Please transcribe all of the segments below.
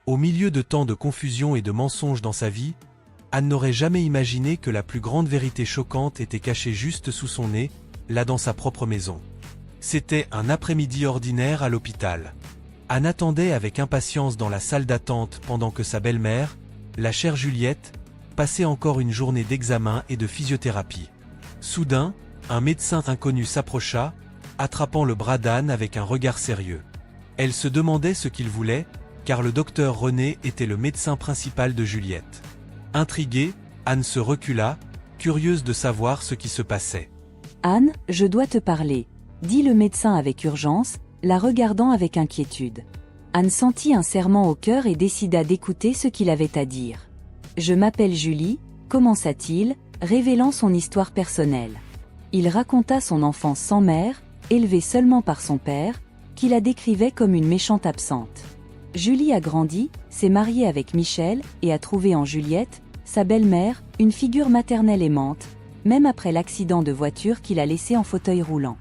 Au milieu de tant de confusion et de mensonges dans sa vie, Anne n'aurait jamais imaginé que la plus grande vérité choquante était cachée juste sous son nez, là dans sa propre maison. C'était un après-midi ordinaire à l'hôpital. Anne attendait avec impatience dans la salle d'attente pendant que sa belle-mère, la chère Juliette, passait encore une journée d'examen et de physiothérapie. Soudain, un médecin inconnu s'approcha, attrapant le bras d'Anne avec un regard sérieux. Elle se demandait ce qu'il voulait, car le docteur René était le médecin principal de Juliette. Intriguée, Anne se recula, curieuse de savoir ce qui se passait. « Anne, je dois te parler », dit le médecin avec urgence, la regardant avec inquiétude. Anne sentit un serrement au cœur et décida d'écouter ce qu'il avait à dire. « Je m'appelle Julie », commença-t-il, révélant son histoire personnelle. Il raconta son enfance sans mère, élevée seulement par son père, qui la décrivait comme une méchante absente. Julie a grandi, s'est mariée avec Michel et a trouvé en Juliette, sa belle-mère, une figure maternelle aimante, même après l'accident de voiture qui l'a laissée en fauteuil roulant.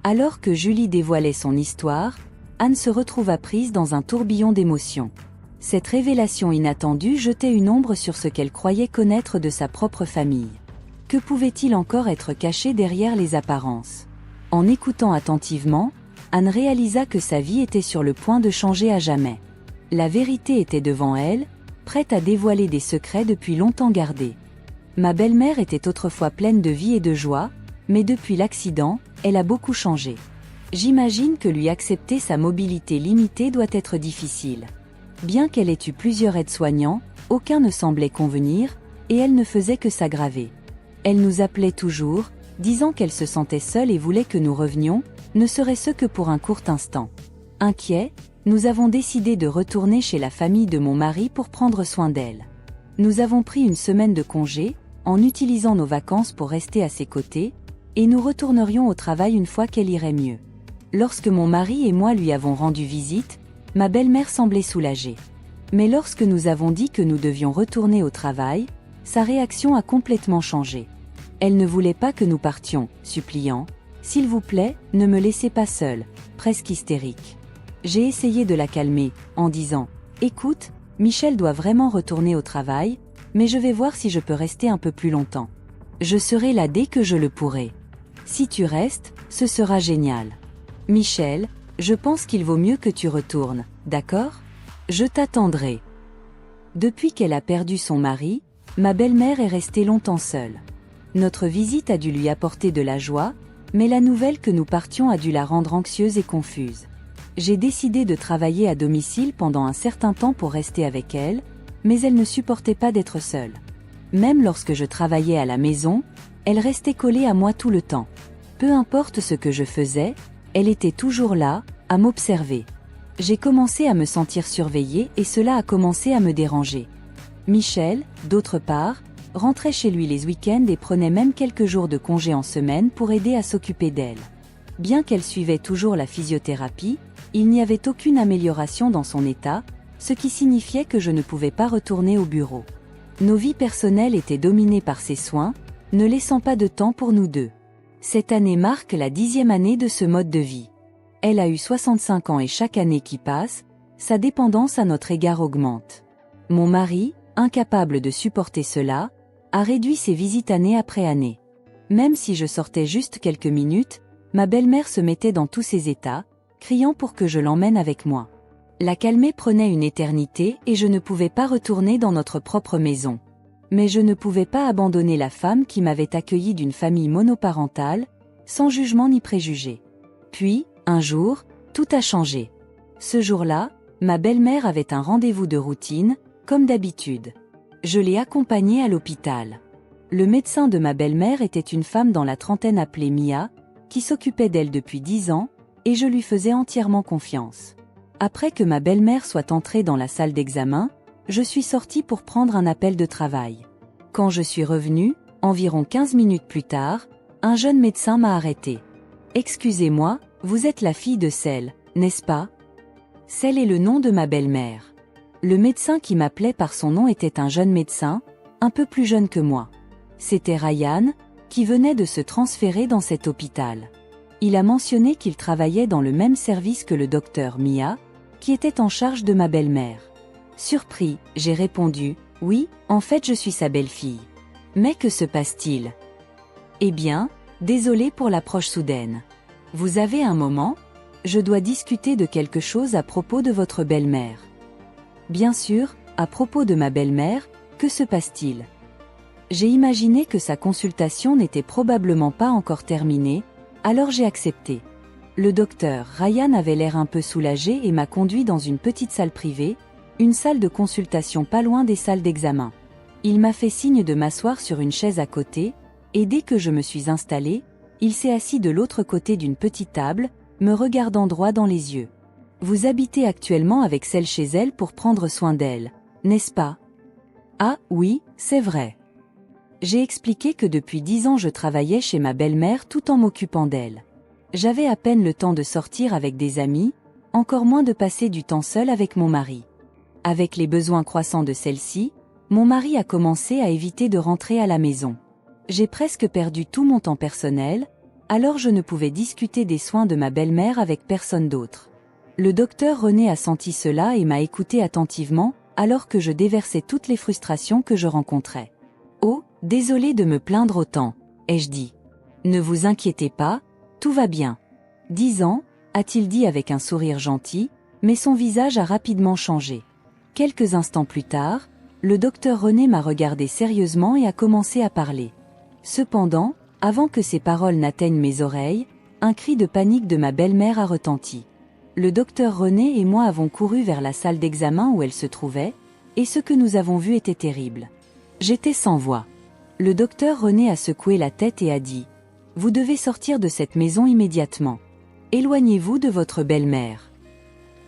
Alors que Julie dévoilait son histoire, Anne se retrouva prise dans un tourbillon d'émotions. Cette révélation inattendue jetait une ombre sur ce qu'elle croyait connaître de sa propre famille. Que pouvait-il encore être caché derrière les apparences? En écoutant attentivement, Anne réalisa que sa vie était sur le point de changer à jamais. La vérité était devant elle, prête à dévoiler des secrets depuis longtemps gardés. Ma belle-mère était autrefois pleine de vie et de joie, mais depuis l'accident, elle a beaucoup changé. J'imagine que lui accepter sa mobilité limitée doit être difficile. Bien qu'elle ait eu plusieurs aides-soignants, aucun ne semblait convenir, et elle ne faisait que s'aggraver. Elle nous appelait toujours, disant qu'elle se sentait seule et voulait que nous revenions, ne serait-ce que pour un court instant. Inquiets, nous avons décidé de retourner chez la famille de mon mari pour prendre soin d'elle. Nous avons pris une semaine de congé, en utilisant nos vacances pour rester à ses côtés, et nous retournerions au travail une fois qu'elle irait mieux. Lorsque mon mari et moi lui avons rendu visite, ma belle-mère semblait soulagée. Mais lorsque nous avons dit que nous devions retourner au travail, sa réaction a complètement changé. Elle ne voulait pas que nous partions, suppliant « S'il vous plaît, ne me laissez pas seule », presque hystérique. J'ai essayé de la calmer, en disant « Écoute, Michel doit vraiment retourner au travail, mais je vais voir si je peux rester un peu plus longtemps. Je serai là dès que je le pourrai. Si tu restes, ce sera génial. Michel, je pense qu'il vaut mieux que tu retournes, d'accord? Je t'attendrai. » Depuis qu'elle a perdu son mari, ma belle-mère est restée longtemps seule. Notre visite a dû lui apporter de la joie, mais la nouvelle que nous partions a dû la rendre anxieuse et confuse. J'ai décidé de travailler à domicile pendant un certain temps pour rester avec elle, mais elle ne supportait pas d'être seule. Même lorsque je travaillais à la maison, elle restait collée à moi tout le temps. Peu importe ce que je faisais, elle était toujours là, à m'observer. J'ai commencé à me sentir surveillée et cela a commencé à me déranger. Michel, d'autre part, rentrait chez lui les week-ends et prenait même quelques jours de congé en semaine pour aider à s'occuper d'elle. Bien qu'elle suivait toujours la physiothérapie, il n'y avait aucune amélioration dans son état, ce qui signifiait que je ne pouvais pas retourner au bureau. Nos vies personnelles étaient dominées par ses soins, ne laissant pas de temps pour nous deux. Cette année marque la 10e année de ce mode de vie. Elle a eu 65 ans et chaque année qui passe, sa dépendance à notre égard augmente. Mon mari, incapable de supporter cela, a réduit ses visites année après année. Même si je sortais juste quelques minutes, ma belle-mère se mettait dans tous ses états, criant pour que je l'emmène avec moi. La calmer prenait une éternité et je ne pouvais pas retourner dans notre propre maison. Mais je ne pouvais pas abandonner la femme qui m'avait accueillie d'une famille monoparentale, sans jugement ni préjugés. Puis, un jour, tout a changé. Ce jour-là, ma belle-mère avait un rendez-vous de routine, comme d'habitude. Je l'ai accompagnée à l'hôpital. Le médecin de ma belle-mère était une femme dans la trentaine appelée Mia, qui s'occupait d'elle depuis 10 ans, et je lui faisais entièrement confiance. Après que ma belle-mère soit entrée dans la salle d'examen, je suis sortie pour prendre un appel de travail. Quand je suis revenue, environ 15 minutes plus tard, un jeune médecin m'a arrêtée. « Excusez-moi, vous êtes la fille de Celle, n'est-ce pas ?» Celle est le nom de ma belle-mère. Le médecin qui m'appelait par son nom était un jeune médecin, un peu plus jeune que moi. C'était Ryan, qui venait de se transférer dans cet hôpital. Il a mentionné qu'il travaillait dans le même service que le docteur Mia, qui était en charge de ma belle-mère. Surpris, j'ai répondu, oui, en fait je suis sa belle-fille. Mais que se passe-t-il? Eh bien, désolé pour l'approche soudaine. Vous avez un moment? Je dois discuter de quelque chose à propos de votre belle-mère. Bien sûr, à propos de ma belle-mère, que se passe-t-il? J'ai imaginé que sa consultation n'était probablement pas encore terminée, alors j'ai accepté. Le docteur Ryan avait l'air un peu soulagé et m'a conduit dans une petite salle privée, une salle de consultation pas loin des salles d'examen. Il m'a fait signe de m'asseoir sur une chaise à côté, et dès que je me suis installé, il s'est assis de l'autre côté d'une petite table, me regardant droit dans les yeux. Vous habitez actuellement avec celle chez elle pour prendre soin d'elle, n'est-ce pas? Ah, oui, c'est vrai. J'ai expliqué que depuis 10 ans je travaillais chez ma belle-mère tout en m'occupant d'elle. J'avais à peine le temps de sortir avec des amis, encore moins de passer du temps seul avec mon mari. Avec les besoins croissants de celle-ci, mon mari a commencé à éviter de rentrer à la maison. J'ai presque perdu tout mon temps personnel, alors je ne pouvais discuter des soins de ma belle-mère avec personne d'autre. Le docteur René a senti cela et m'a écouté attentivement, alors que je déversais toutes les frustrations que je rencontrais. Oh, désolé de me plaindre autant, ai-je dit. Ne vous inquiétez pas, tout va bien. 10 ans, a-t-il dit avec un sourire gentil, mais son visage a rapidement changé. Quelques instants plus tard, le docteur René m'a regardé sérieusement et a commencé à parler. Cependant, avant que ces paroles n'atteignent mes oreilles, un cri de panique de ma belle-mère a retenti. Le docteur René et moi avons couru vers la salle d'examen où elle se trouvait, et ce que nous avons vu était terrible. J'étais sans voix. Le docteur René a secoué la tête et a dit « Vous devez sortir de cette maison immédiatement. Éloignez-vous de votre belle-mère. »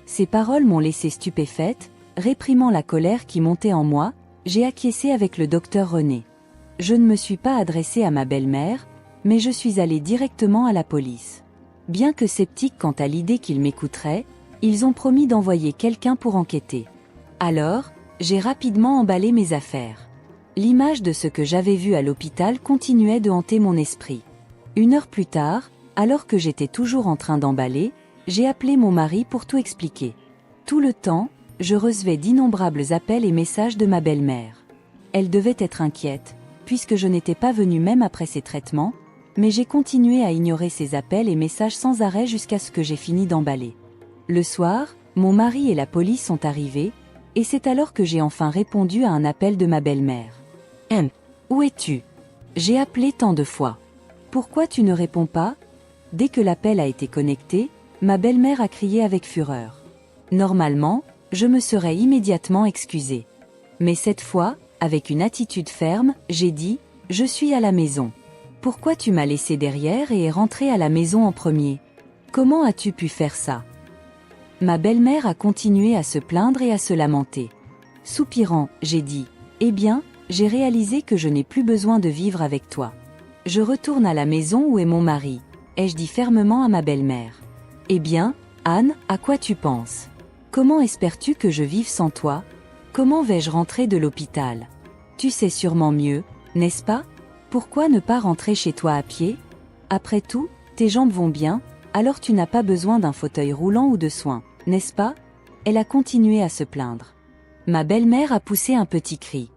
Ces paroles m'ont laissé stupéfaite, réprimant la colère qui montait en moi, j'ai acquiescé avec le docteur René. Je ne me suis pas adressé à ma belle-mère, mais je suis allé directement à la police. Bien que sceptiques quant à l'idée qu'ils m'écouteraient, ils ont promis d'envoyer quelqu'un pour enquêter. Alors, j'ai rapidement emballé mes affaires. L'image de ce que j'avais vu à l'hôpital continuait de hanter mon esprit. 1 heure plus tard, alors que j'étais toujours en train d'emballer, j'ai appelé mon mari pour tout expliquer. Tout le temps, je recevais d'innombrables appels et messages de ma belle-mère. Elle devait être inquiète, puisque je n'étais pas venue même après ses traitements, mais j'ai continué à ignorer ces appels et messages sans arrêt jusqu'à ce que j'ai fini d'emballer. Le soir, mon mari et la police sont arrivés, et c'est alors que j'ai enfin répondu à un appel de ma belle-mère. « Où es-tu? J'ai appelé tant de fois. Pourquoi tu ne réponds pas ?» Dès que l'appel a été connecté, ma belle-mère a crié avec fureur. Normalement, je me serais immédiatement excusée. Mais cette fois, avec une attitude ferme, j'ai dit « Je suis à la maison. Pourquoi tu m'as laissé derrière et es rentré à la maison en premier? Comment as-tu pu faire ça ?» Ma belle-mère a continué à se plaindre et à se lamenter. Soupirant, j'ai dit « Eh bien, j'ai réalisé que je n'ai plus besoin de vivre avec toi. Je retourne à la maison où est mon mari », ai-je dit fermement à ma belle-mère. « Eh bien, Anne, à quoi tu penses? Comment espères-tu que je vive sans toi? Comment vais-je rentrer de l'hôpital? Tu sais sûrement mieux, n'est-ce pas? Pourquoi ne pas rentrer chez toi à pied? Après tout, tes jambes vont bien, alors tu n'as pas besoin d'un fauteuil roulant ou de soins, n'est-ce pas? » Elle a continué à se plaindre. Ma belle-mère a poussé un petit cri.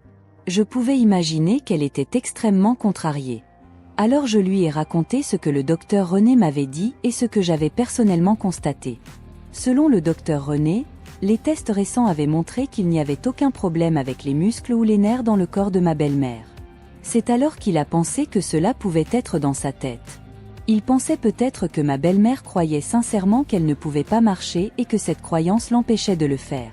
Je pouvais imaginer qu'elle était extrêmement contrariée. Alors je lui ai raconté ce que le docteur René m'avait dit et ce que j'avais personnellement constaté. Selon le docteur René, les tests récents avaient montré qu'il n'y avait aucun problème avec les muscles ou les nerfs dans le corps de ma belle-mère. C'est alors qu'il a pensé que cela pouvait être dans sa tête. Il pensait peut-être que ma belle-mère croyait sincèrement qu'elle ne pouvait pas marcher et que cette croyance l'empêchait de le faire.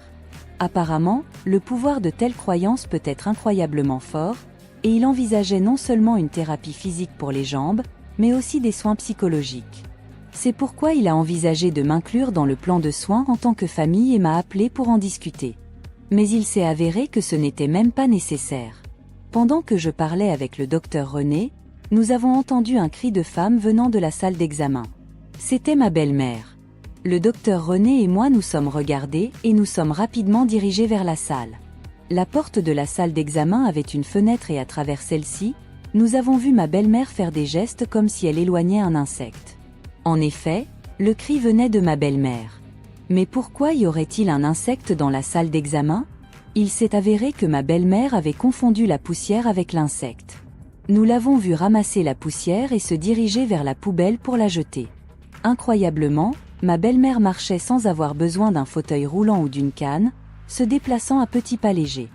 Apparemment, le pouvoir de telles croyances peut être incroyablement fort, et il envisageait non seulement une thérapie physique pour les jambes, mais aussi des soins psychologiques. C'est pourquoi il a envisagé de m'inclure dans le plan de soins en tant que famille et m'a appelé pour en discuter. Mais il s'est avéré que ce n'était même pas nécessaire. Pendant que je parlais avec le docteur René, nous avons entendu un cri de femme venant de la salle d'examen. C'était ma belle-mère. Le docteur René et moi nous sommes regardés et nous sommes rapidement dirigés vers la salle. La porte de la salle d'examen avait une fenêtre et à travers celle-ci, nous avons vu ma belle-mère faire des gestes comme si elle éloignait un insecte. En effet, le cri venait de ma belle-mère. Mais pourquoi y aurait-il un insecte dans la salle d'examen? Il s'est avéré que ma belle-mère avait confondu la poussière avec l'insecte. Nous l'avons vu ramasser la poussière et se diriger vers la poubelle pour la jeter. Incroyablement, ma belle-mère marchait sans avoir besoin d'un fauteuil roulant ou d'une canne, se déplaçant à petits pas légers.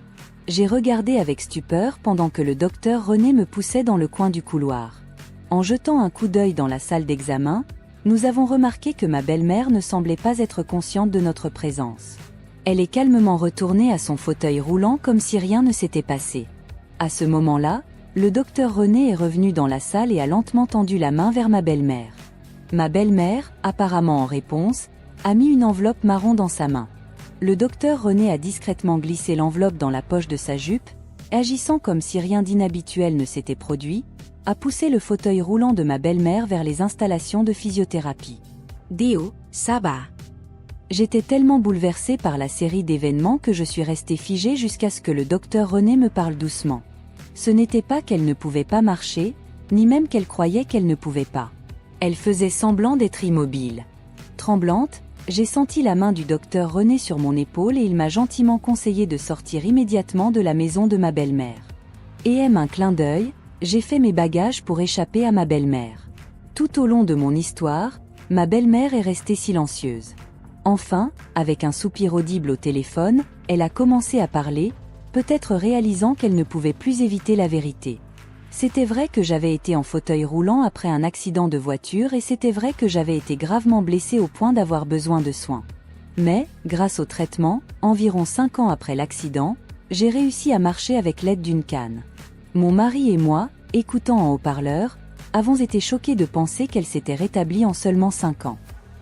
J'ai regardé avec stupeur pendant que le docteur René me poussait dans le coin du couloir. En jetant un coup d'œil dans la salle d'examen, nous avons remarqué que ma belle-mère ne semblait pas être consciente de notre présence. Elle est calmement retournée à son fauteuil roulant comme si rien ne s'était passé. À ce moment-là, le docteur René est revenu dans la salle et a lentement tendu la main vers ma belle-mère. Ma belle-mère, apparemment en réponse, a mis une enveloppe marron dans sa main. Le docteur René a discrètement glissé l'enveloppe dans la poche de sa jupe, agissant comme si rien d'inhabituel ne s'était produit, a poussé le fauteuil roulant de ma belle-mère vers les installations de physiothérapie. Dio, ça va. J'étais tellement bouleversée par la série d'événements que je suis restée figée jusqu'à ce que le docteur René me parle doucement. Ce n'était pas qu'elle ne pouvait pas marcher, ni même qu'elle croyait qu'elle ne pouvait pas. Elle faisait semblant d'être immobile. Tremblante, j'ai senti la main du docteur René sur mon épaule et il m'a gentiment conseillé de sortir immédiatement de la maison de ma belle-mère. Et un clin d'œil, j'ai fait mes bagages pour échapper à ma belle-mère. Tout au long de mon histoire, ma belle-mère est restée silencieuse. Enfin, avec un soupir audible au téléphone, elle a commencé à parler, peut-être réalisant qu'elle ne pouvait plus éviter la vérité. C'était vrai que j'avais été en fauteuil roulant après un accident de voiture et c'était vrai que j'avais été gravement blessée au point d'avoir besoin de soins. Mais, grâce au traitement, environ 5 ans après l'accident, j'ai réussi à marcher avec l'aide d'une canne. Mon mari et moi, écoutant en haut-parleur, avons été choqués de penser qu'elle s'était rétablie en seulement 5 ans.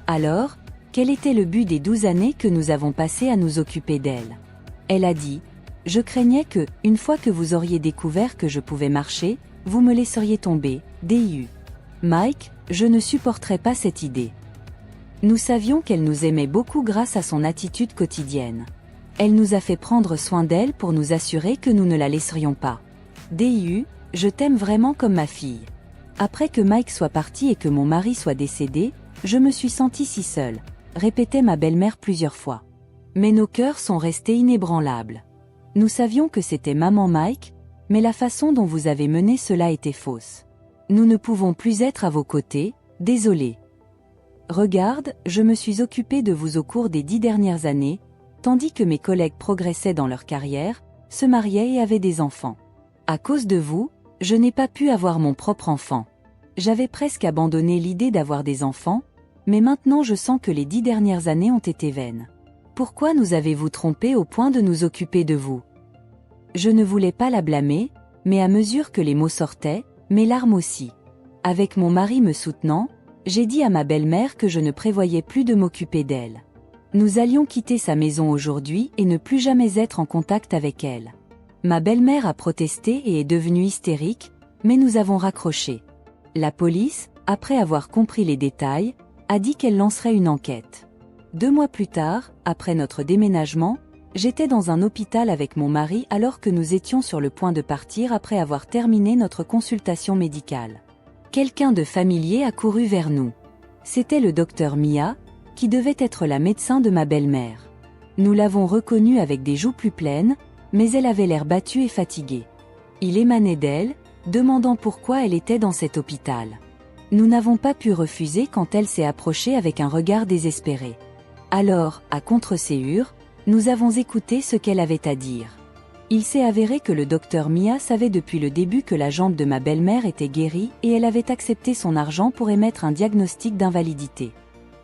Alors, quel était le but des 12 années que nous avons passées à nous occuper d'elle ? Elle a dit: « Je craignais que, une fois que vous auriez découvert que je pouvais marcher, vous me laisseriez tomber, DIU. Mike, je ne supporterais pas cette idée. » Nous savions qu'elle nous aimait beaucoup grâce à son attitude quotidienne. Elle nous a fait prendre soin d'elle pour nous assurer que nous ne la laisserions pas. DIU, je t'aime vraiment comme ma fille. Après que Mike soit parti et que mon mari soit décédé, je me suis sentie si seule, répétait ma belle-mère plusieurs fois. Mais nos cœurs sont restés inébranlables. Nous savions que c'était maman Mike, mais la façon dont vous avez mené cela était fausse. Nous ne pouvons plus être à vos côtés, désolé. Regarde, je me suis occupée de vous au cours des 10 dernières années, tandis que mes collègues progressaient dans leur carrière, se mariaient et avaient des enfants. À cause de vous, je n'ai pas pu avoir mon propre enfant. J'avais presque abandonné l'idée d'avoir des enfants, mais maintenant je sens que les 10 dernières années ont été vaines. Pourquoi nous avez-vous trompés au point de nous occuper de vous ? Je ne voulais pas la blâmer, mais à mesure que les mots sortaient, mes larmes aussi. Avec mon mari me soutenant, j'ai dit à ma belle-mère que je ne prévoyais plus de m'occuper d'elle. Nous allions quitter sa maison aujourd'hui et ne plus jamais être en contact avec elle. Ma belle-mère a protesté et est devenue hystérique, mais nous avons raccroché. La police, après avoir compris les détails, a dit qu'elle lancerait une enquête. 2 mois plus tard, après notre déménagement, j'étais dans un hôpital avec mon mari alors que nous étions sur le point de partir après avoir terminé notre consultation médicale. Quelqu'un de familier a couru vers nous. C'était le docteur Mia, qui devait être la médecin de ma belle-mère. Nous l'avons reconnue avec des joues plus pleines, mais elle avait l'air battue et fatiguée. Il émanait d'elle, demandant pourquoi elle était dans cet hôpital. Nous n'avons pas pu refuser quand elle s'est approchée avec un regard désespéré. Alors, à contre-séhure, nous avons écouté ce qu'elle avait à dire. Il s'est avéré que le docteur Mia savait depuis le début que la jambe de ma belle-mère était guérie et elle avait accepté son argent pour émettre un diagnostic d'invalidité.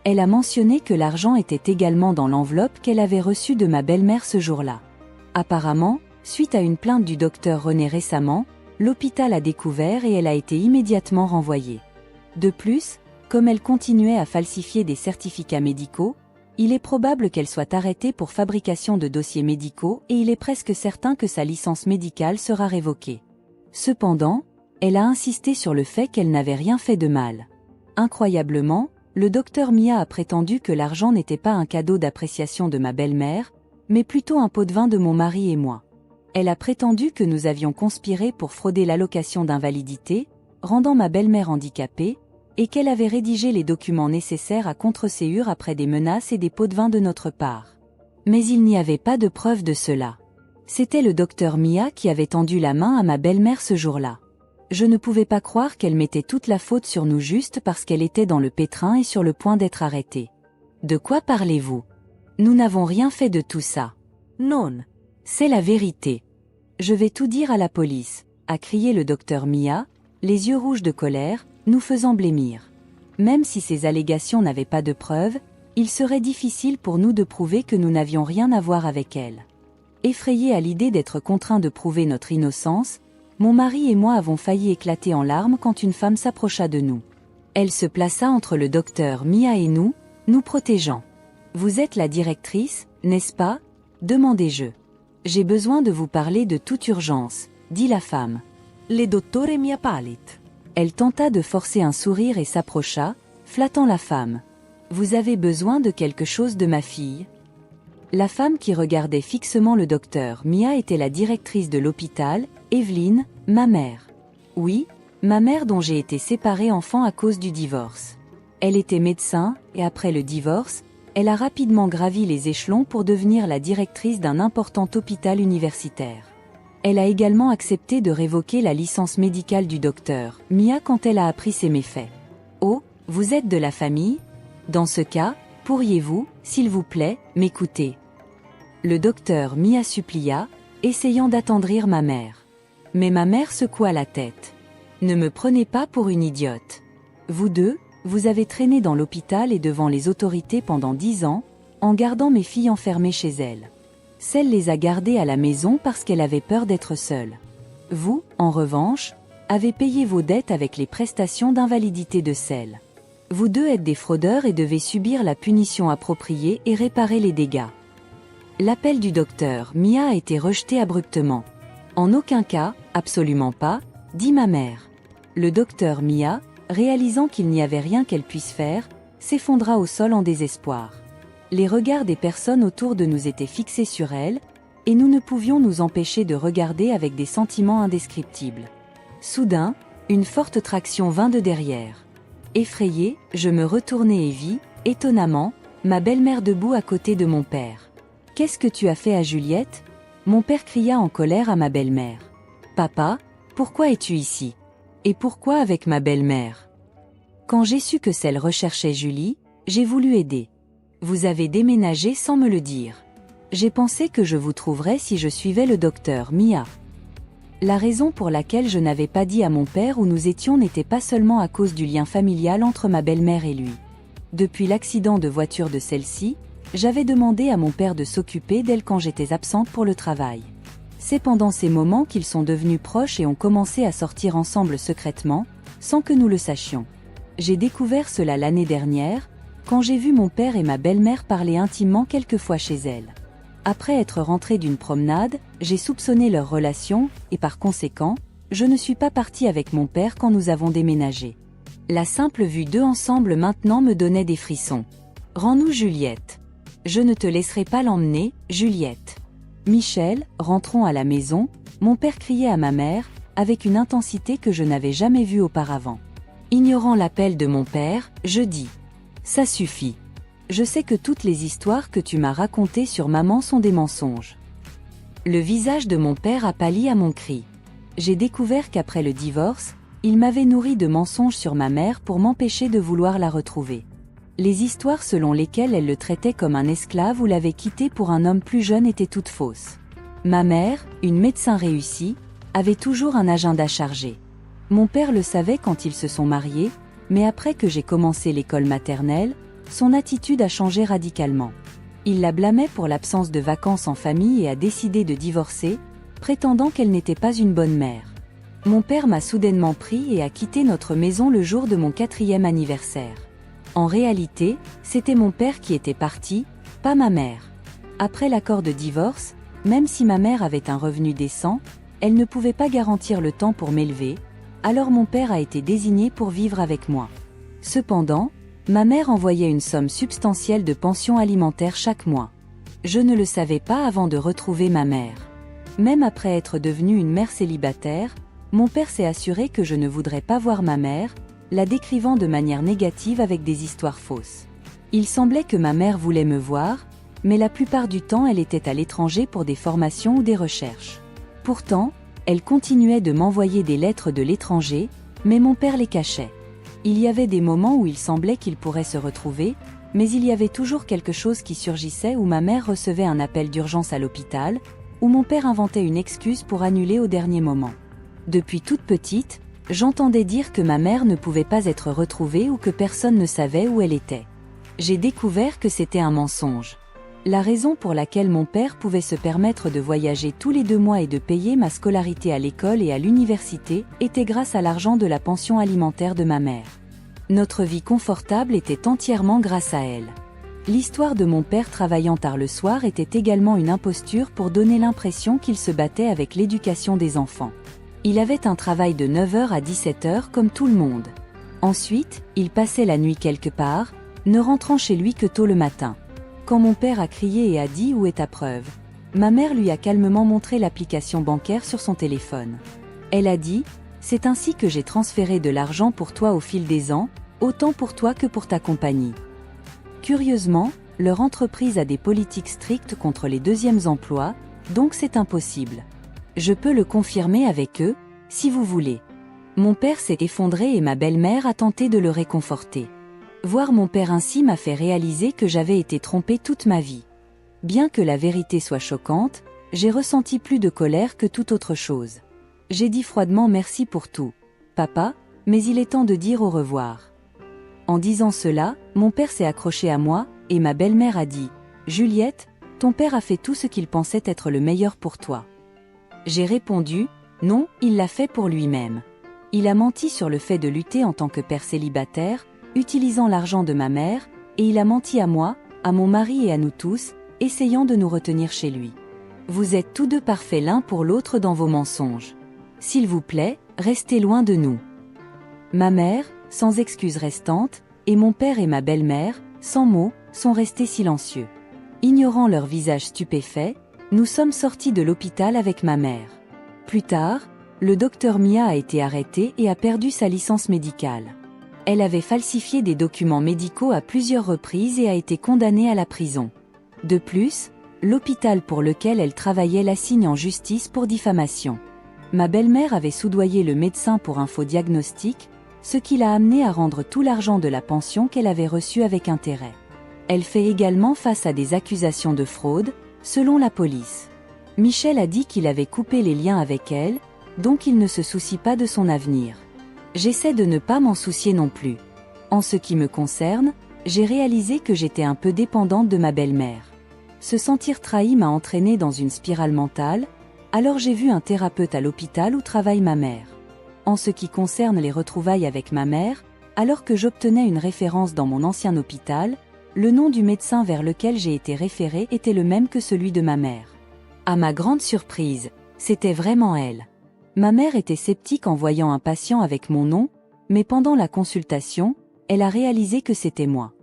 Elle a mentionné que l'argent était également dans l'enveloppe qu'elle avait reçue de ma belle-mère ce jour-là. Apparemment, suite à une plainte du docteur René récemment, l'hôpital a découvert et elle a été immédiatement renvoyée. De plus, comme elle continuait à falsifier des certificats médicaux, il est probable qu'elle soit arrêtée pour fabrication de dossiers médicaux et il est presque certain que sa licence médicale sera révoquée. Cependant, elle a insisté sur le fait qu'elle n'avait rien fait de mal. Incroyablement, le docteur Mia a prétendu que l'argent n'était pas un cadeau d'appréciation de ma belle-mère, mais plutôt un pot de vin de mon mari et moi. Elle a prétendu que nous avions conspiré pour frauder l'allocation d'invalidité, rendant ma belle-mère handicapée, et qu'elle avait rédigé les documents nécessaires à contre-séhure après des menaces et des pots de vin de notre part. Mais il n'y avait pas de preuve de cela. C'était le docteur Mia qui avait tendu la main à ma belle-mère ce jour-là. Je ne pouvais pas croire qu'elle mettait toute la faute sur nous juste parce qu'elle était dans le pétrin et sur le point d'être arrêtée. De quoi parlez-vous? Nous n'avons rien fait de tout ça. Non. C'est la vérité. Je vais tout dire à la police, a crié le docteur Mia, les yeux rouges de colère, nous faisant blêmir. Même si ces allégations n'avaient pas de preuves, il serait difficile pour nous de prouver que nous n'avions rien à voir avec elle. Effrayés à l'idée d'être contraints de prouver notre innocence, mon mari et moi avons failli éclater en larmes quand une femme s'approcha de nous. Elle se plaça entre le docteur Mia et nous protégeant. « Vous êtes la directrice, n'est-ce pas ?» demandai-je. « J'ai besoin de vous parler de toute urgence, » dit la femme. « Le dottore Mia palit. » Elle tenta de forcer un sourire et s'approcha, flattant la femme. « Vous avez besoin de quelque chose de ma fille ?» La femme qui regardait fixement le docteur Mia était la directrice de l'hôpital, Evelyne, ma mère. Oui, ma mère dont j'ai été séparée enfant à cause du divorce. Elle était médecin, et après le divorce, elle a rapidement gravi les échelons pour devenir la directrice d'un important hôpital universitaire. Elle a également accepté de révoquer la licence médicale du docteur Mia quand elle a appris ses méfaits. Oh, vous êtes de la famille? Dans ce cas, pourriez-vous, s'il vous plaît, m'écouter? Le docteur Mia supplia, essayant d'attendrir ma mère. Mais ma mère secoua la tête. Ne me prenez pas pour une idiote. Vous deux, vous avez traîné dans l'hôpital et devant les autorités pendant 10 ans, en gardant mes filles enfermées chez elles. Celle les a gardées à la maison parce qu'elle avait peur d'être seule. Vous, en revanche, avez payé vos dettes avec les prestations d'invalidité de celle. Vous deux êtes des fraudeurs et devez subir la punition appropriée et réparer les dégâts. L'appel du docteur Mia a été rejeté abruptement. En aucun cas, absolument pas, dit ma mère. Le docteur Mia, réalisant qu'il n'y avait rien qu'elle puisse faire, s'effondra au sol en désespoir. Les regards des personnes autour de nous étaient fixés sur elle, et nous ne pouvions nous empêcher de regarder avec des sentiments indescriptibles. Soudain, une forte traction vint de derrière. Effrayée, je me retournai et vis, étonnamment, ma belle-mère debout à côté de mon père. « Qu'est-ce que tu as fait à Juliette ?» Mon père cria en colère à ma belle-mère. « Papa, pourquoi es-tu ici? Et pourquoi avec ma belle-mère ?» Quand j'ai su que celle recherchait Julie, j'ai voulu aider. Vous avez déménagé sans me le dire. J'ai pensé que je vous trouverais si je suivais le docteur Mia. La raison pour laquelle je n'avais pas dit à mon père où nous étions n'était pas seulement à cause du lien familial entre ma belle-mère et lui. Depuis l'accident de voiture de celle-ci, j'avais demandé à mon père de s'occuper d'elle quand j'étais absente pour le travail. C'est pendant ces moments qu'ils sont devenus proches et ont commencé à sortir ensemble secrètement, sans que nous le sachions. J'ai découvert cela l'année dernière, quand j'ai vu mon père et ma belle-mère parler intimement quelquefois chez elle. Après être rentrée d'une promenade, j'ai soupçonné leur relation, et par conséquent, je ne suis pas partie avec mon père quand nous avons déménagé. La simple vue d'eux ensemble maintenant me donnait des frissons. Rends-nous Juliette. Je ne te laisserai pas l'emmener, Juliette. Michel, rentrons à la maison, mon père criait à ma mère, avec une intensité que je n'avais jamais vue auparavant. Ignorant l'appel de mon père, je dis « Ça suffit. Je sais que toutes les histoires que tu m'as racontées sur maman sont des mensonges. » Le visage de mon père a pâli à mon cri. J'ai découvert qu'après le divorce, il m'avait nourri de mensonges sur ma mère pour m'empêcher de vouloir la retrouver. Les histoires selon lesquelles elle le traitait comme un esclave ou l'avait quitté pour un homme plus jeune étaient toutes fausses. Ma mère, une médecin réussie, avait toujours un agenda chargé. Mon père le savait quand ils se sont mariés, mais après que j'ai commencé l'école maternelle, son attitude a changé radicalement. Il la blâmait pour l'absence de vacances en famille et a décidé de divorcer, prétendant qu'elle n'était pas une bonne mère. Mon père m'a soudainement pris et a quitté notre maison le jour de mon 4e anniversaire. En réalité, c'était mon père qui était parti, pas ma mère. Après l'accord de divorce, même si ma mère avait un revenu décent, elle ne pouvait pas garantir le temps pour m'élever, alors mon père a été désigné pour vivre avec moi. Cependant, ma mère envoyait une somme substantielle de pension alimentaire chaque mois. Je ne le savais pas avant de retrouver ma mère. Même après être devenue une mère célibataire, mon père s'est assuré que je ne voudrais pas voir ma mère, la décrivant de manière négative avec des histoires fausses. Il semblait que ma mère voulait me voir, mais la plupart du temps elle était à l'étranger pour des formations ou des recherches. Pourtant, elle continuait de m'envoyer des lettres de l'étranger, mais mon père les cachait. Il y avait des moments où il semblait qu'ils pourraient se retrouver, mais il y avait toujours quelque chose qui surgissait où ma mère recevait un appel d'urgence à l'hôpital, où mon père inventait une excuse pour annuler au dernier moment. Depuis toute petite, j'entendais dire que ma mère ne pouvait pas être retrouvée ou que personne ne savait où elle était. J'ai découvert que c'était un mensonge. La raison pour laquelle mon père pouvait se permettre de voyager tous les 2 mois et de payer ma scolarité à l'école et à l'université était grâce à l'argent de la pension alimentaire de ma mère. Notre vie confortable était entièrement grâce à elle. L'histoire de mon père travaillant tard le soir était également une imposture pour donner l'impression qu'il se battait avec l'éducation des enfants. Il avait un travail de 9h à 17h comme tout le monde. Ensuite, il passait la nuit quelque part, ne rentrant chez lui que tôt le matin. Quand mon père a crié et a dit « Où est ta preuve ?», ma mère lui a calmement montré l'application bancaire sur son téléphone. Elle a dit « C'est ainsi que j'ai transféré de l'argent pour toi au fil des ans, autant pour toi que pour ta compagnie. » Curieusement, leur entreprise a des politiques strictes contre les deuxièmes emplois, donc c'est impossible. Je peux le confirmer avec eux, si vous voulez. Mon père s'est effondré et ma belle-mère a tenté de le réconforter. Voir mon père ainsi m'a fait réaliser que j'avais été trompée toute ma vie. Bien que la vérité soit choquante, j'ai ressenti plus de colère que toute autre chose. J'ai dit froidement merci pour tout, papa, mais il est temps de dire au revoir. En disant cela, mon père s'est accroché à moi, et ma belle-mère a dit « Juliette, ton père a fait tout ce qu'il pensait être le meilleur pour toi. » J'ai répondu « Non, il l'a fait pour lui-même. Il a menti sur le fait de lutter en tant que père célibataire, utilisant l'argent de ma mère, et il a menti à moi, à mon mari et à nous tous, essayant de nous retenir chez lui. Vous êtes tous deux parfaits l'un pour l'autre dans vos mensonges. S'il vous plaît, restez loin de nous. » Ma mère, sans excuse restante, et mon père et ma belle-mère, sans mots, sont restés silencieux. Ignorant leur visage stupéfait, nous sommes sortis de l'hôpital avec ma mère. Plus tard, le docteur Mia a été arrêté et a perdu sa licence médicale. Elle avait falsifié des documents médicaux à plusieurs reprises et a été condamnée à la prison. De plus, l'hôpital pour lequel elle travaillait l'assigne en justice pour diffamation. Ma belle-mère avait soudoyé le médecin pour un faux diagnostic, ce qui l'a amenée à rendre tout l'argent de la pension qu'elle avait reçu avec intérêt. Elle fait également face à des accusations de fraude, selon la police. Michel a dit qu'il avait coupé les liens avec elle, donc il ne se soucie pas de son avenir. J'essaie de ne pas m'en soucier non plus. En ce qui me concerne, j'ai réalisé que j'étais un peu dépendante de ma belle-mère. Se sentir trahi m'a entraînée dans une spirale mentale, alors j'ai vu un thérapeute à l'hôpital où travaille ma mère. En ce qui concerne les retrouvailles avec ma mère, alors que j'obtenais une référence dans mon ancien hôpital, le nom du médecin vers lequel j'ai été référée était le même que celui de ma mère. À ma grande surprise, c'était vraiment elle. Ma mère était sceptique en voyant un patient avec mon nom, mais pendant la consultation, elle a réalisé que c'était moi.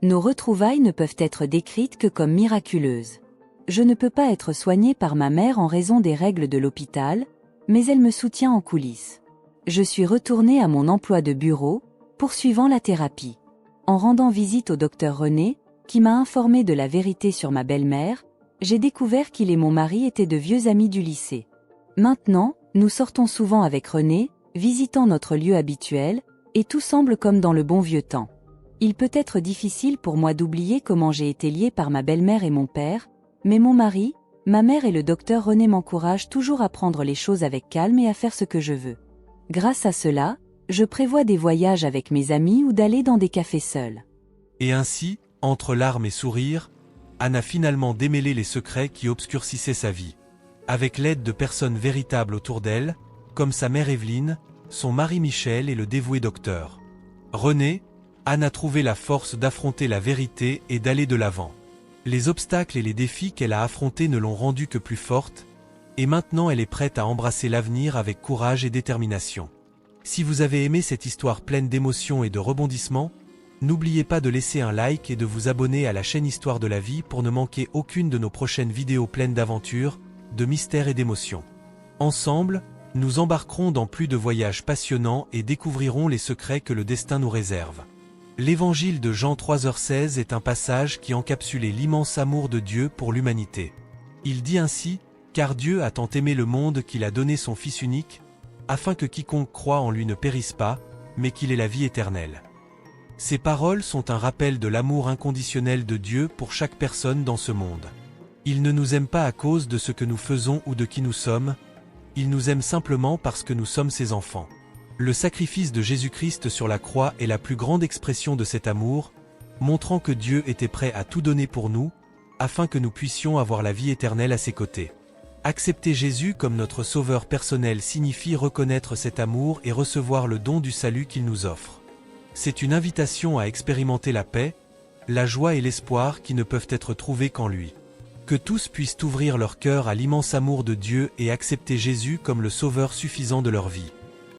Nos retrouvailles ne peuvent être décrites que comme miraculeuses. Je ne peux pas être soignée par ma mère en raison des règles de l'hôpital, mais elle me soutient en coulisses. Je suis retournée à mon emploi de bureau, poursuivant la thérapie. En rendant visite au docteur René, qui m'a informé de la vérité sur ma belle-mère, j'ai découvert qu'il et mon mari étaient de vieux amis du lycée. Maintenant, nous sortons souvent avec René, visitant notre lieu habituel, et tout semble comme dans le bon vieux temps. Il peut être difficile pour moi d'oublier comment j'ai été liée par ma belle-mère et mon père, mais mon mari, ma mère et le docteur René m'encouragent toujours à prendre les choses avec calme et à faire ce que je veux. Grâce à cela, je prévois des voyages avec mes amis ou d'aller dans des cafés seuls. Et ainsi, entre larmes et sourires, Anne a finalement démêlé les secrets qui obscurcissaient sa vie. Avec l'aide de personnes véritables autour d'elle, comme sa mère Evelyne, son mari Michel et le dévoué docteur René, Anne a trouvé la force d'affronter la vérité et d'aller de l'avant. Les obstacles et les défis qu'elle a affrontés ne l'ont rendue que plus forte, et maintenant elle est prête à embrasser l'avenir avec courage et détermination. Si vous avez aimé cette histoire pleine d'émotions et de rebondissements, n'oubliez pas de laisser un like et de vous abonner à la chaîne Histoire de la vie pour ne manquer aucune de nos prochaines vidéos pleines d'aventures, de mystères et d'émotions. Ensemble, nous embarquerons dans plus de voyages passionnants et découvrirons les secrets que le destin nous réserve. L'évangile de Jean 3h16 est un passage qui encapsulait l'immense amour de Dieu pour l'humanité. Il dit ainsi, « Car Dieu a tant aimé le monde qu'il a donné son Fils unique, afin que quiconque croit en lui ne périsse pas, mais qu'il ait la vie éternelle. » Ces paroles sont un rappel de l'amour inconditionnel de Dieu pour chaque personne dans ce monde. Il ne nous aime pas à cause de ce que nous faisons ou de qui nous sommes, il nous aime simplement parce que nous sommes ses enfants. Le sacrifice de Jésus-Christ sur la croix est la plus grande expression de cet amour, montrant que Dieu était prêt à tout donner pour nous, afin que nous puissions avoir la vie éternelle à ses côtés. Accepter Jésus comme notre sauveur personnel signifie reconnaître cet amour et recevoir le don du salut qu'il nous offre. C'est une invitation à expérimenter la paix, la joie et l'espoir qui ne peuvent être trouvés qu'en lui. Que tous puissent ouvrir leur cœur à l'immense amour de Dieu et accepter Jésus comme le sauveur suffisant de leur vie.